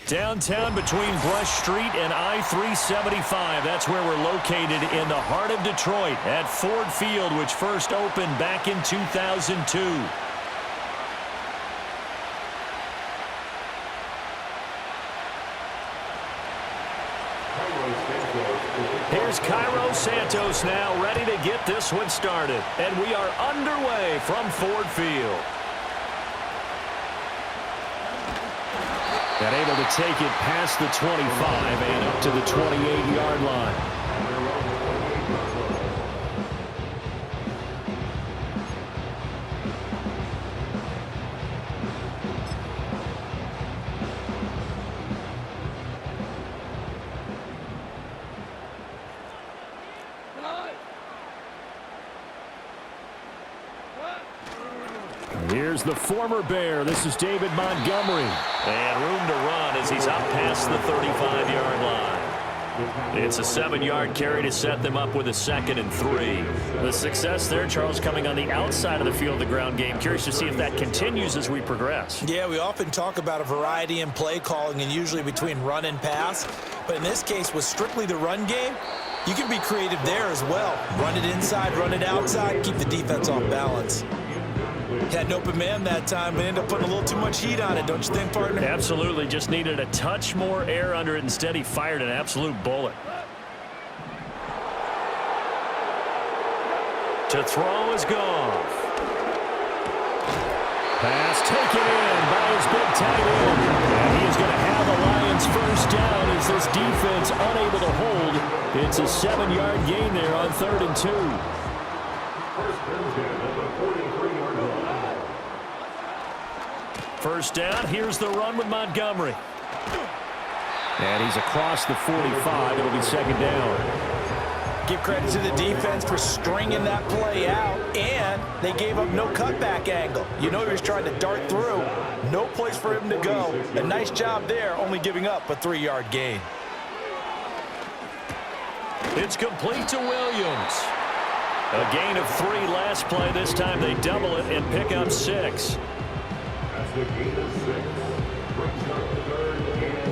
Downtown between Brush Street and I-375. That's where we're located in the heart of Detroit at Ford Field, which first opened back in 2002. Here's Cairo Santos now ready to get this one started. And we are underway from Ford Field. And able to take it past the 25 and up to the 28-yard line. Here's the former Bear. This is David Montgomery. And room to run as he's up past the 35-yard line. It's a 7-yard carry to set them up with a 2nd and 3. The success there, Charles, coming on the outside of the field, the ground game. Curious to see if that continues as we progress. Yeah, we often talk about a variety in play calling and usually between run and pass. But in this case, with strictly the run game, you can be creative there as well. Run it inside, run it outside, keep the defense off balance. Had an open man that time, but ended up putting a little too much heat on it, don't you think, partner? Absolutely. Just needed a touch more air under it. Instead, he fired an absolute bullet. To throw is Goff. Pass taken in by his big tight end. And he is going to have a Lions first down as this defense unable to hold. It's a 7-yard gain there on 3rd and 2. First down, here's the run with Montgomery. And he's across the 45. It'll be 2nd down. Give credit to the defense for stringing that play out, and they gave up no cutback angle. You know he was trying to dart through. No place for him to go. A nice job there, only giving up a 3-yard gain. It's complete to Williams. A gain of 3 last play. This time they double it and pick up 6. The gain of 6 brings up 3rd and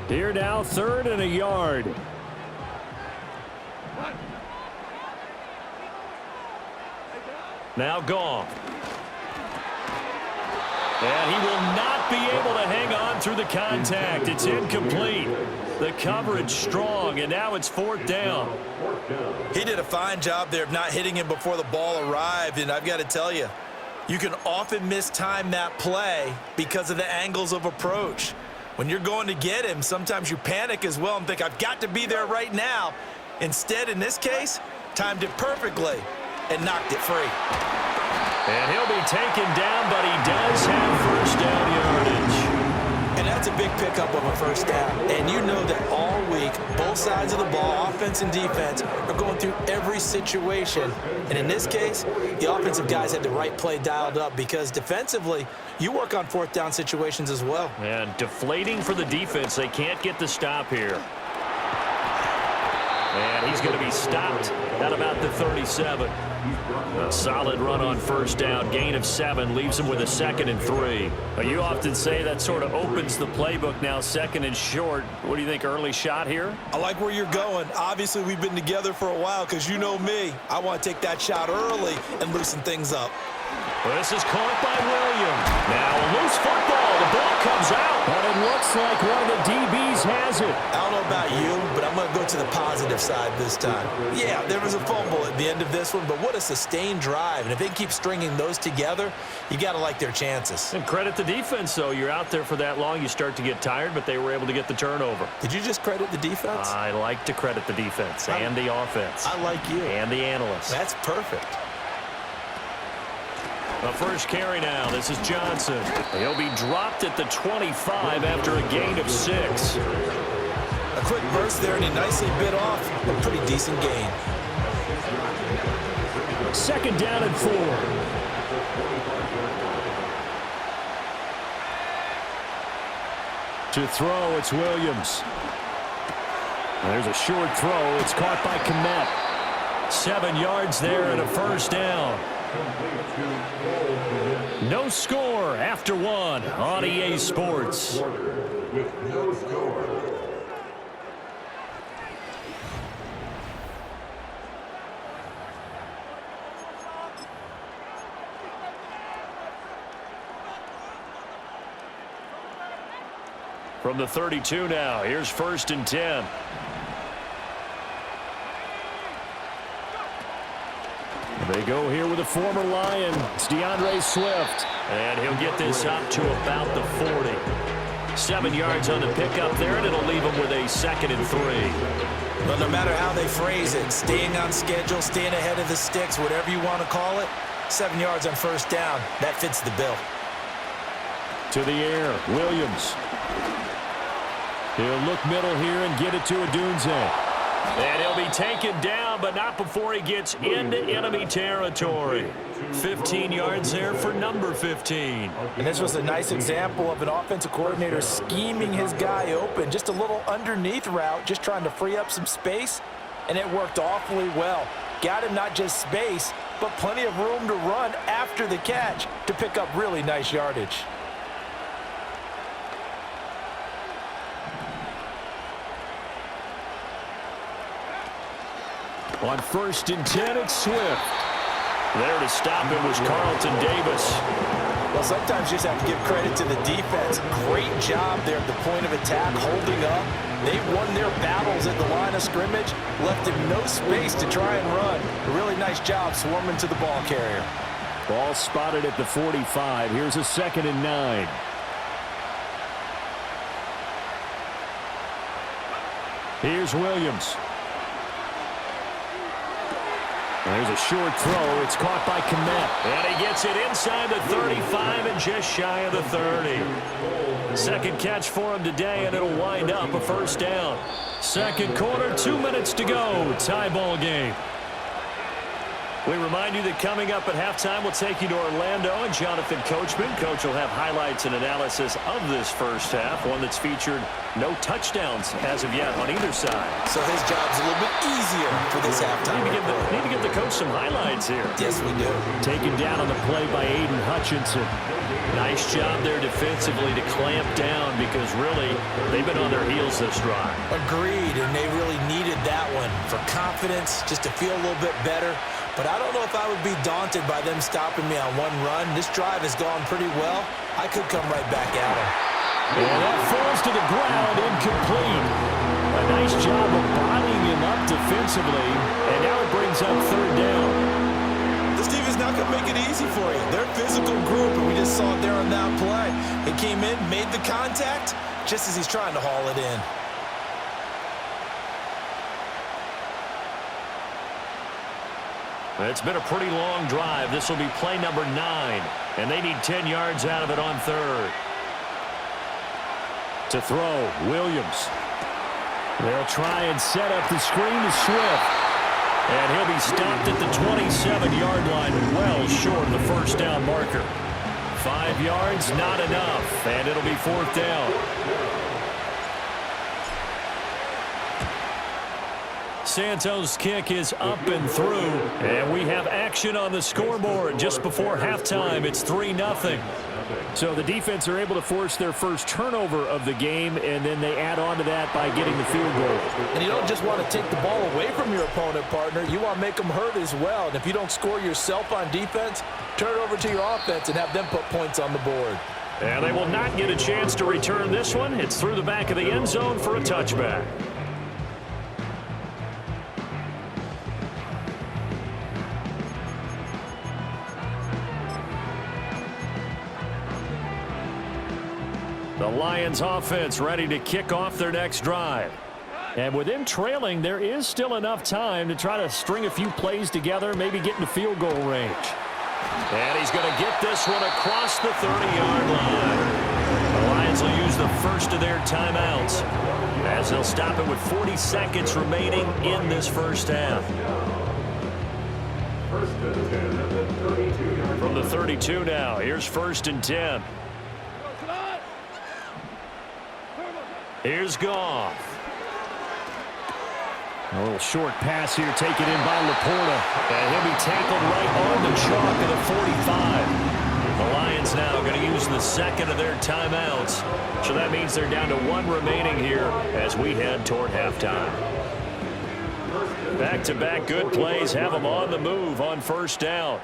1. Here now, 3rd and a yard. Now Goff. And he will not be able to hang on through the contact. It's incomplete. The coverage strong, and now it's 4th down. He did a fine job there of not hitting him before the ball arrived, and I've got to tell you, you can often mistime that play because of the angles of approach. When you're going to get him, sometimes you panic as well and think, I've got to be there right now. Instead, in this case, timed it perfectly and knocked it free. And he'll be taken down, but he does have first down yardage. And that's a big pickup of a first down. And you know that all week, both sides of the ball, offense and defense, are going through every situation. And in this case, the offensive guys had the right play dialed up because defensively, you work on 4th down situations as well. And deflating for the defense. They can't get the stop here. And he's going to be stopped at about the 37. A solid run on first down. Gain of 7 leaves him with a 2nd and 3. But you often say that sort of opens the playbook now, 2nd and short. What do you think, early shot here? I like where you're going. Obviously, we've been together for a while because you know me. I want to take that shot early and loosen things up. Well, this is caught by Williams. Now a loose football. The ball comes out. And it looks like one of the DBs has it. I don't know about you, but I'm going to go to the positive side this time. Yeah, there was a fumble at the end of this one, but what a sustained drive. And if they keep stringing those together, you got to like their chances. And credit the defense, though. You're out there for that long, you start to get tired, but they were able to get the turnover. Did you just credit the defense? I like to credit the defense and the offense. I like you. And the analysts. That's perfect. The first carry now. This is Johnson. He'll be dropped at the 25 after a gain of 6. A quick burst there, and he nicely bit off a pretty decent gain. 2nd down and 4. To throw, it's Williams. There's a short throw. It's caught by Kmet. 7 yards there and a first down. No score after one on EA Sports. With no score. From the 32 now, here's 1st and 10. They go here with a former Lion. It's DeAndre Swift. And he'll get this up to about the 40. 7 yards on the pickup there, and it'll leave him with a 2nd and 3. But no matter how they phrase it, staying on schedule, staying ahead of the sticks, whatever you want to call it, 7 yards on first down, that fits the bill. To the air, Williams. He'll look middle here and get it to Odunze. And he'll be taken down, but not before he gets into enemy territory. 15 yards there for number 15. And this was a nice example of an offensive coordinator scheming his guy open. Just a little underneath route, just trying to free up some space, and it worked awfully well. Got him not just space, but plenty of room to run after the catch to pick up really nice yardage. On 1st and 10, it's Swift. There to stop him was Carlton Davis. Well, sometimes you just have to give credit to the defense. Great job there at the point of attack, holding up. They won their battles at the line of scrimmage, left him no space to try and run. A really nice job swarming to the ball carrier. Ball spotted at the 45. Here's a 2nd and 9. Here's Williams. There's a short throw. It's caught by Kmet. And he gets it inside the 35 and just shy of the 30. Second catch for him today, and it'll wind up a first down. Second quarter, 2 minutes to go. Tie ball game. We remind you that coming up at halftime, we'll take you to Orlando and Jonathan Coachman. Coach will have highlights and analysis of this first half, one that's featured no touchdowns as of yet on either side. So his job's a little bit easier for this halftime. Need to give the coach some highlights here. Yes, we do. Taken down on the play by Aiden Hutchinson. Nice job there defensively to clamp down because really they've been on their heels this drive. Agreed, and they really needed that one for confidence, just to feel a little bit better. But I don't know if I would be daunted by them stopping me on one run. This drive has gone pretty well. I could come right back at them. And that falls to the ground, incomplete. A nice job of bodying him up defensively, and now it brings up 3rd down. This defense not going to make it easy for you. They're a physical group, and we just saw it there on that play. He came in, made the contact, just as he's trying to haul it in. It's been a pretty long drive. This will be play number 9, and they need 10 yards out of it on 3rd. To throw, Williams. They'll try and set up the screen to Swift. And he'll be stopped at the 27-yard line, well short of the first down marker. 5 yards, not enough, and it'll be 4th down. Santos' kick is up and through, and we have action on the scoreboard just before halftime. It's 3-0. So the defense are able to force their first turnover of the game, and then they add on to that by getting the field goal. And you don't just want to take the ball away from your opponent, partner. You want to make them hurt as well. And if you don't score yourself on defense, turn it over to your offense and have them put points on the board. And they will not get a chance to return this one. It's through the back of the end zone for a touchback. The Lions offense ready to kick off their next drive. And with them trailing, there is still enough time to try to string a few plays together, maybe get into field goal range. And he's going to get this one across the 30-yard line. The Lions will use the first of their timeouts as they'll stop it with 40 seconds remaining in this first half. From the 32 now, here's 1st and 10. Here's Goff. A little short pass here taken in by Laporta. And he'll be tackled right on the chalk of the 45. The Lions now going to use the second of their timeouts. So that means they're down to one remaining here as we head toward halftime. Back-to-back good plays have them on the move on first down.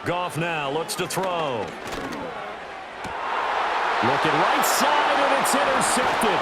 Goff now looks to throw. Looking right side, and it's intercepted.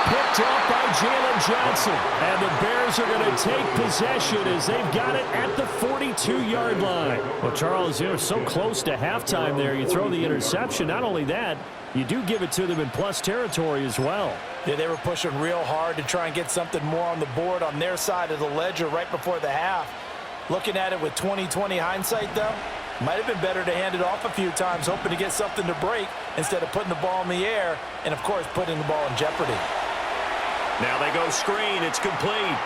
Picked up by Jalen Johnson. And the Bears are going to take possession as they've got it at the 42-yard line. Well, Charles, you're so close to halftime there. You throw the interception. Not only that, you do give it to them in plus territory as well. Yeah, they were pushing real hard to try and get something more on the board on their side of the ledger right before the half. Looking at it with 20/20 hindsight, though, might have been better to hand it off a few times, hoping to get something to break instead of putting the ball in the air and, of course, putting the ball in jeopardy. Now they go screen. It's complete.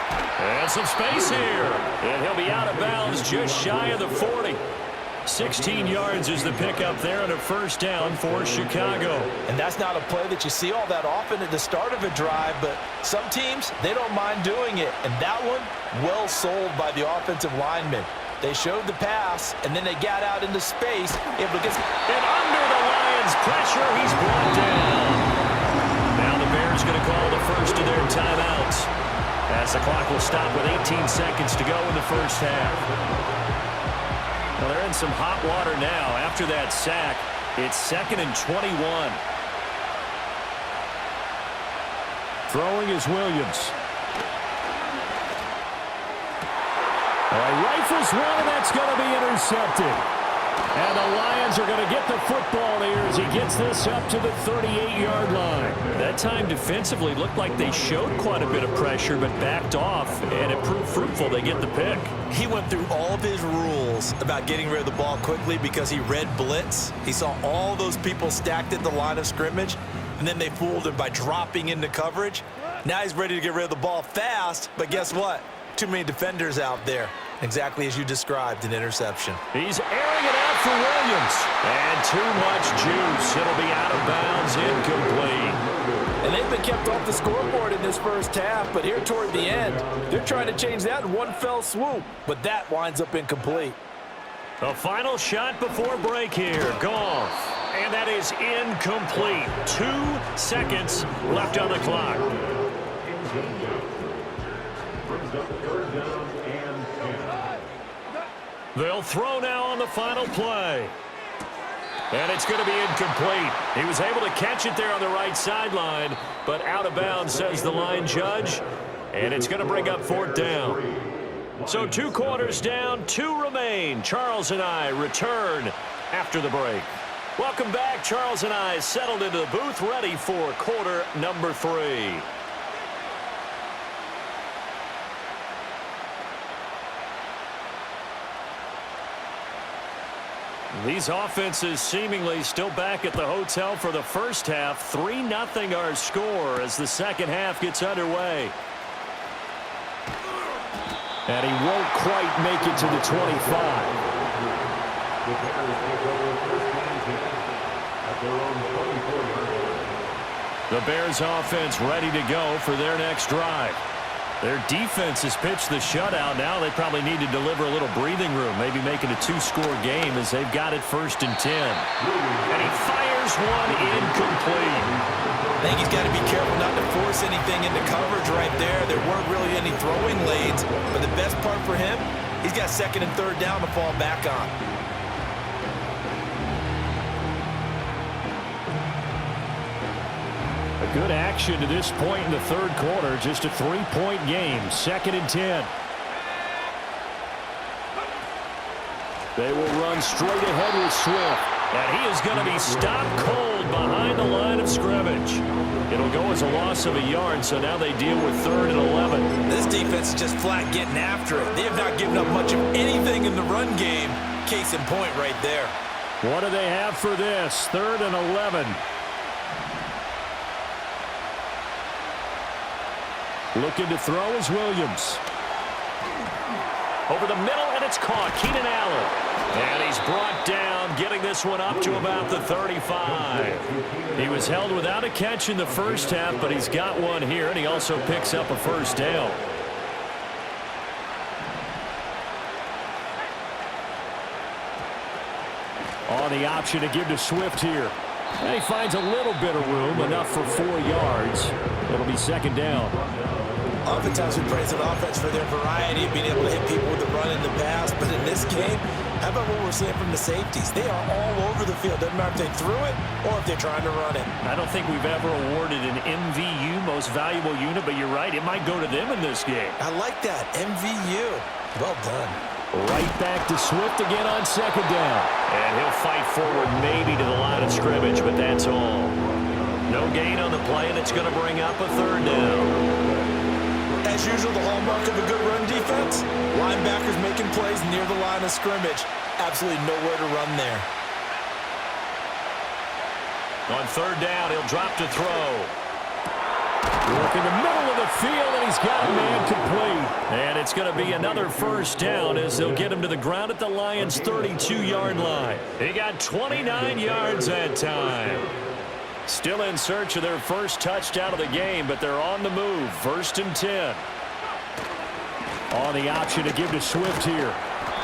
And some space here. And he'll be out of bounds just shy of the 40. 16 yards is the pickup there on a first down for Chicago. And that's not a play that you see all that often at the start of a drive, but some teams, they don't mind doing it. And that one, well sold by the offensive lineman. They showed the pass, and then they got out into space, able to get... And under the Lions' pressure, he's brought down. Now the Bears going to call the first of their timeouts as the clock will stop with 18 seconds to go in the first half. Well, they're in some hot water now. After that sack, it's 2nd and 21. Throwing is Williams. Rifles one, and that's going to be intercepted. And the Lions are going to get the football here as he gets this up to the 38-yard line. That time defensively looked like they showed quite a bit of pressure but backed off, and it proved fruitful. They get the pick. He went through all of his rules about getting rid of the ball quickly because he read blitz. He saw all those people stacked at the line of scrimmage, and then they fooled him by dropping into coverage. Now he's ready to get rid of the ball fast, but guess what? Too many defenders out there. Exactly as you described, an interception. He's airing it out for Williams. And too much juice. It'll be out of bounds, incomplete. And they've been kept off the scoreboard in this first half, but here toward the end, they're trying to change that in one fell swoop. But that winds up incomplete. The final shot before break here. Goff. And that is incomplete. 2 seconds left on the clock. They'll throw now on the final play. And it's going to be incomplete. He was able to catch it there on the right sideline, but out of bounds, says the line judge. And it's going to bring up 4th down. So 2 quarters down, 2 remain. Charles and I return after the break. Welcome back. Charles and I settled into the booth, ready for quarter number 3. These offenses seemingly still back at the hotel for the first half. 3-0 our score as the second half gets underway. And he won't quite make it to the 25. The Bears offense ready to go for their next drive. Their defense has pitched the shutout. Now they probably need to deliver a little breathing room, maybe make it a 2-score game as they've got it 1st and 10. And he fires one incomplete. I think he's got to be careful not to force anything into coverage right there. There weren't really any throwing lanes, but the best part for him, he's got 2nd and 3rd down to fall back on. Good action to this point in the 3rd quarter. Just a 3-point game. 2nd and 10. They will run straight ahead with Swift. And he is going to be stopped cold behind the line of scrimmage. It'll go as a loss of a yard, so now they deal with 3rd and 11. This defense is just flat getting after it. They have not given up much of anything in the run game. Case in point right there. What do they have for this? 3rd and 11. Looking to throw is Williams. Over the middle, and it's caught. Keenan Allen. And he's brought down, getting this one up to about the 35. He was held without a catch in the first half, but he's got one here, and he also picks up a first down. On the option to give to Swift here. And he finds a little bit of room, enough for 4 yards. It'll be second down. Oftentimes we praise an offense for their variety of being able to hit people with the run in the pass, but in this game, how about what we're seeing from the safeties? They are all over the field. Doesn't matter if they threw it or if they're trying to run it. I don't think we've ever awarded an MVU, most valuable unit, but you're right, it might go to them in this game. I like that, MVU. Well done. Right back to Swift again on second down. And he'll fight forward maybe to the line of scrimmage, but that's all. No gain on the play, and it's going to bring up a third down. As usual, the hallmark of a good run defense, linebackers making plays near the line of scrimmage. Absolutely nowhere to run there. On third down, he'll drop to throw. Work in the middle of the field, and he's got a man complete. And it's going to be another first down as they'll get him to the ground at the Lions' 32-yard line. He got 29 yards that time. Still in search of their first touchdown of the game, but they're on the move. First and 10. On the option to give to Swift here.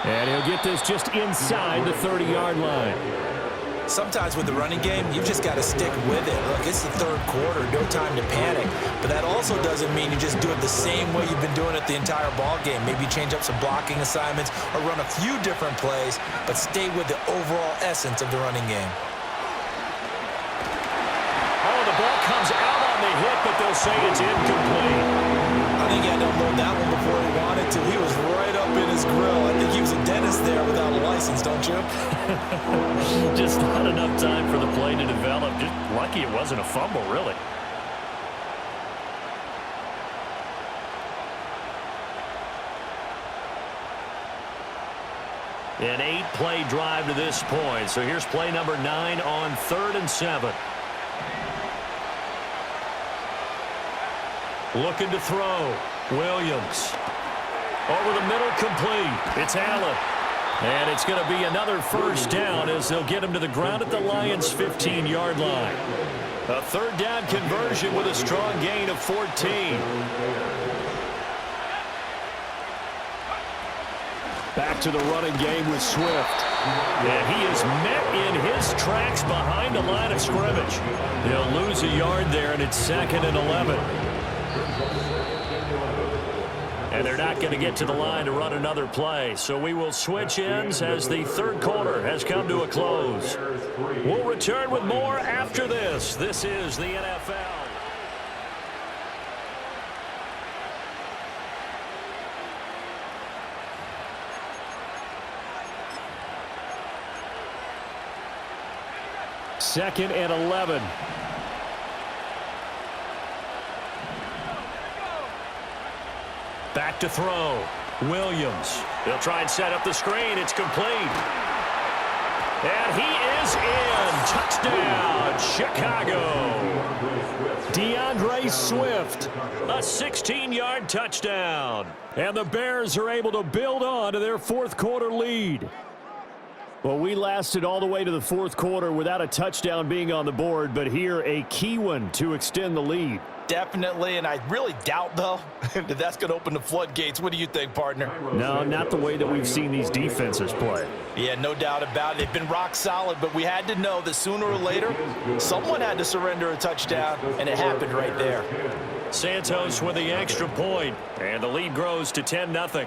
And he'll get this just inside the 30-yard line. Sometimes with the running game, you've just got to stick with it. Look, it's the third quarter, no time to panic. But that also doesn't mean you just do it the same way you've been doing it the entire ball game. Maybe change up some blocking assignments or run a few different plays, but stay with the overall essence of the running game. The ball comes out on the hit, but they'll say it's incomplete. I think he had to unload that one before he wanted to. He was right up in his grill. I think he was a dentist there without a license, don't you? Just not enough time for the play to develop. Just lucky it wasn't a fumble, really. An 8-play drive to this point. So here's play number 9 on 3rd and 7. Looking to throw. Williams. Over the middle, complete. It's Allen. And it's going to be another first down as they'll get him to the ground at the Lions' 15-yard line. A third down conversion with a strong gain of 14. Back to the running game with Swift. And he is met in his tracks behind the line of scrimmage. He'll lose a yard there, and it's 2nd and 11. And they're not going to get to the line to run another play. So we will switch ends as the third quarter has come to a close. We'll return with more after this. This is the NFL. Second and 11. Back to throw. Williams. He'll try and set up the screen. It's complete. And he is in. Touchdown, Chicago. DeAndre Swift. A 16-yard touchdown. And the Bears are able to build on to their fourth quarter lead. Well, we lasted all the way to the fourth quarter without a touchdown being on the board, but here a key one to extend the lead. Definitely, and I really doubt, though, that that's going to open the floodgates. What do you think, partner? No, not the way that we've seen these defenses play. Yeah, no doubt about it. They've been rock solid, but we had to know that sooner or later, someone had to surrender a touchdown, and it happened right there. Santos with the extra point, and the lead grows to 10-0.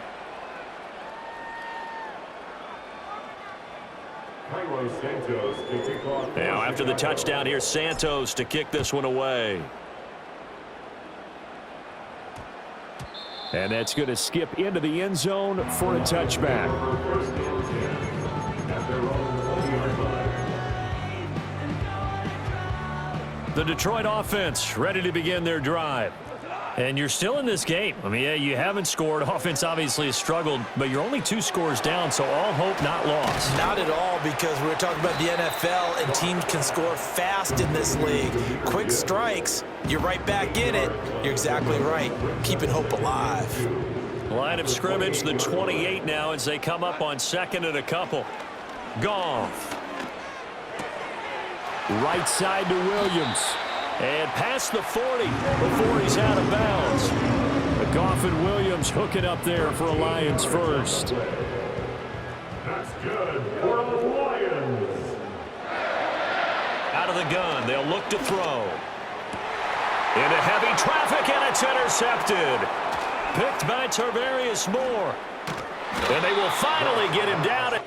Now, after the touchdown, here's Santos to kick this one away. And that's going to skip into the end zone for a touchback. The Detroit offense ready to begin their drive. And you're still in this game. I mean, yeah, you haven't scored. Offense obviously has struggled, but you're only 2 scores down, so all hope not lost. Not at all, because we're talking about the NFL, and teams can score fast in this league. Quick strikes, you're right back in it. You're exactly right. Keeping hope alive. Line of scrimmage, the 28 now as they come up on second and a couple. Goff. Right side to Williams. And past the 40 before he's out of bounds. Goff and Williams hooking up there for a Lions first. That's good for the Lions. Out of the gun, they'll look to throw. Into heavy traffic, and it's intercepted. Picked by Tarvarius Moore. And they will finally get him down.